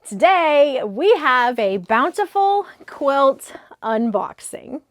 Today we have a Bountiful Quilt unboxing.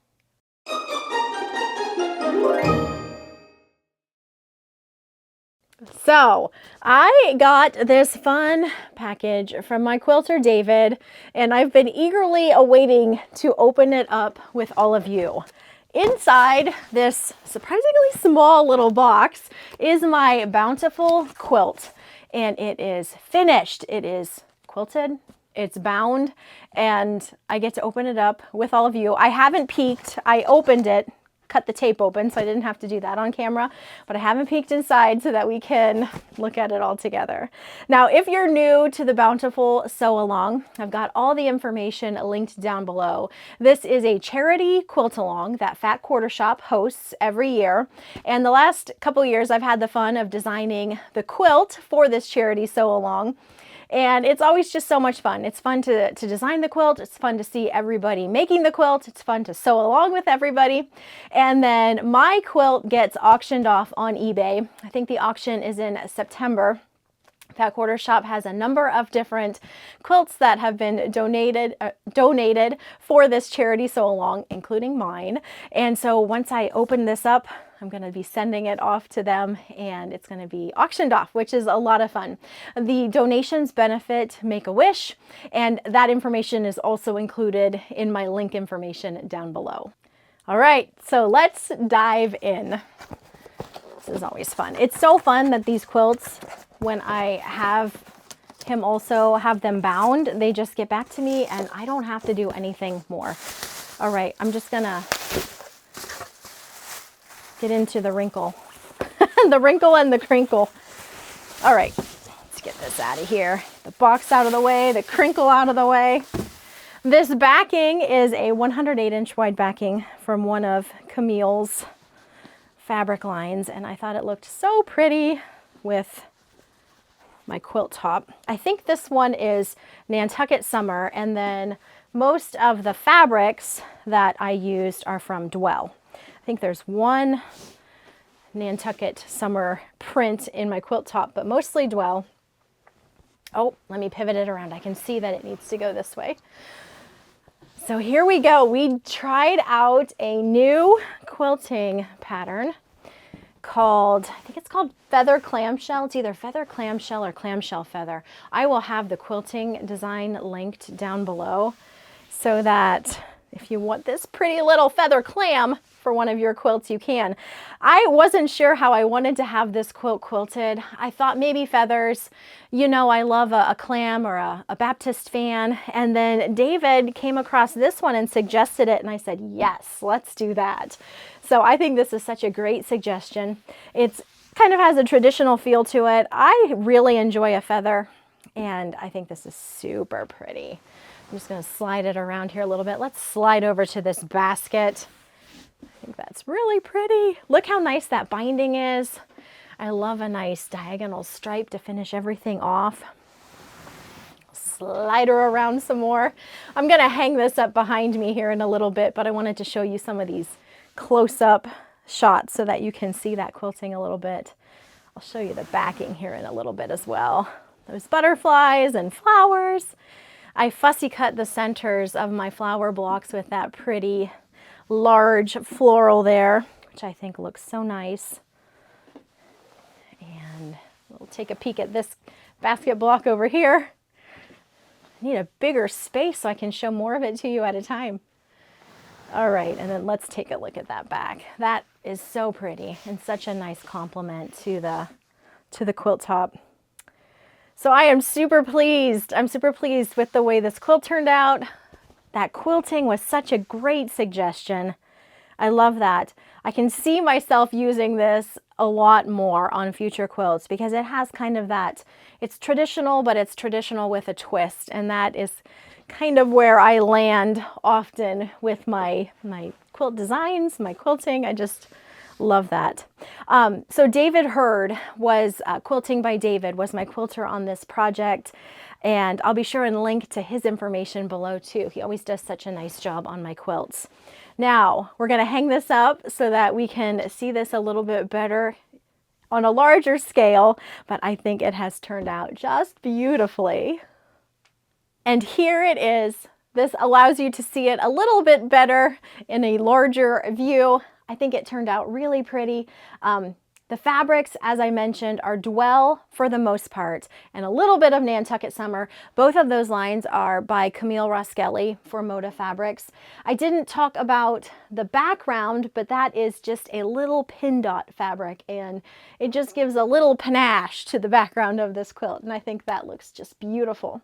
So I got this fun package from my quilter David, and I've been eagerly awaiting to open it up with all of you. Inside this surprisingly small little box is my Bountiful Quilt, and it is finished. It is quilted, it's bound, and I get to open it up with all of you. I haven't peeked. I opened it, cut the tape open, so I didn't have to do that on camera, but I haven't peeked inside so that we can look at it all together. Now, if you're new to the Bountiful Sew Along, I've got all the information linked down below. This is a charity quilt along that Fat Quarter Shop hosts every year, and the last couple years I've had the fun of designing the quilt for this charity sew along. And it's always just so much fun. It's fun to design the quilt. It's fun to see everybody making the quilt. It's fun to sew along with everybody. And then my quilt gets auctioned off on eBay. I think the auction is in September. Fat Quarter Shop has a number of different quilts that have been donated for this charity sew along, including mine. And so once I open this up, I'm going to be sending it off to them, and it's going to be auctioned off, which is a lot of fun. The donations benefit Make-A-Wish, and that information is also included in my link information down below. All right, so let's dive in. This is always fun. It's so fun that these quilts, when I have him also have them bound, they just get back to me and I don't have to do anything more. All right, I'm just gonna get into the wrinkle. The wrinkle and the crinkle. All right, let's get this out of here. The box out of the way, the crinkle out of the way. This backing is a 108-inch wide backing from one of Camille's fabric lines, and I thought it looked so pretty with my quilt top. I think this one is Nantucket Summer, and then most of the fabrics that I used are from Dwell. I think there's one Nantucket Summer print in my quilt top, but mostly Dwell. Oh, let me pivot it around. I can see that it needs to go this way. So here we go. We tried out a new quilting pattern called, I think it's called Feather Clamshell. It's either Feather Clamshell or Clamshell Feather. I will have the quilting design linked down below so that if you want this pretty little feather clam for one of your quilts, you can. I wasn't sure how I wanted to have this quilt quilted. I thought maybe feathers. You know, I love a clam or a Baptist fan. And then David came across this one and suggested it, and I said, yes, let's do that. So I think this is such a great suggestion. It's kind of has a traditional feel to it. I really enjoy a feather, and I think this is super pretty. I'm just going to slide it around here a little bit. Let's slide over to this basket. I think that's really pretty. Look how nice that binding is. I love a nice diagonal stripe to finish everything off. Slide her around some more. I'm going to hang this up behind me here in a little bit, but I wanted to show you some of these close-up shots so that you can see that quilting a little bit. I'll show you the backing here in a little bit as well. Those butterflies and flowers. I fussy cut the centers of my flower blocks with that pretty large floral there, which I think looks so nice. And we'll take a peek at this basket block over here. I need a bigger space so I can show more of it to you at a time. All right, and then let's take a look at that back. That is so pretty and such a nice compliment to the quilt top. So I am super pleased. I'm super pleased with the way this quilt turned out. That quilting was such a great suggestion. I love that. I can see myself using this a lot more on future quilts because it has kind of that, it's traditional, but it's traditional with a twist. And that is kind of where I land often with my quilt designs, my quilting. I just love that. So David Hurd was, Quilting by David was my quilter on this project. And I'll be sure and link to his information below too. He always does such a nice job on my quilts. Now, we're going to hang this up so that we can see this a little bit better on a larger scale, but I think it has turned out just beautifully. And here it is. This allows you to see it a little bit better in a larger view. I think it turned out really pretty. The fabrics, as I mentioned, are Dwell for the most part, and a little bit of Nantucket Summer. Both of those lines are by Camille Roskelley for Moda Fabrics. I didn't talk about the background, but that is just a little pin dot fabric, and it just gives a little panache to the background of this quilt, and I think that looks just beautiful.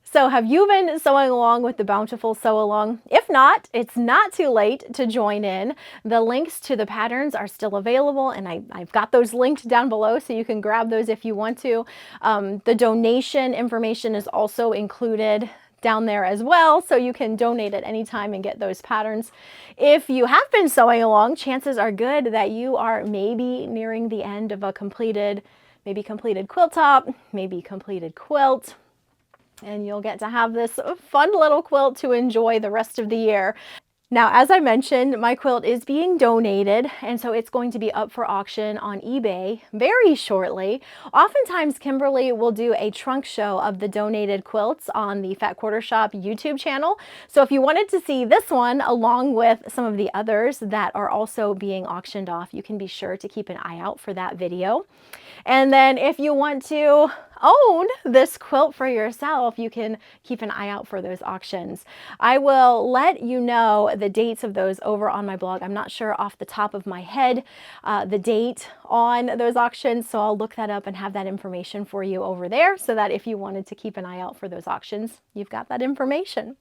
So have you been sewing along with the Bountiful Sew Along? If not, it's not too late to join in. The links to the patterns are still available, and I've got those linked down below so you can grab those if you want to. The donation information is also included down there as well, so you can donate at any time and get those patterns. If you have been sewing along, chances are good that you are maybe nearing the end of a maybe completed quilt top, maybe completed quilt, and you'll get to have this fun little quilt to enjoy the rest of the year. Now, as I mentioned, my quilt is being donated, and so it's going to be up for auction on eBay very shortly. Oftentimes, Kimberly will do a trunk show of the donated quilts on the Fat Quarter Shop YouTube channel. So if you wanted to see this one along with some of the others that are also being auctioned off, you can be sure to keep an eye out for that video. And then if you want to own this quilt for yourself, you can keep an eye out for those auctions. I will let you know the dates of those over on my blog. I'm not sure off the top of my head the date on those auctions, so I'll look that up and have that information for you over there so that if you wanted to keep an eye out for those auctions, you've got that information.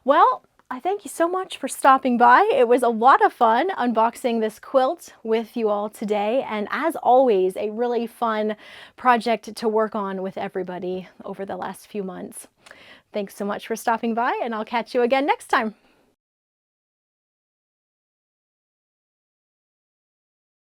Well, I thank you so much for stopping by. It was a lot of fun unboxing this quilt with you all today, and as always, a really fun project to work on with everybody over the last few months. Thanks so much for stopping by, and I'll catch you again next time.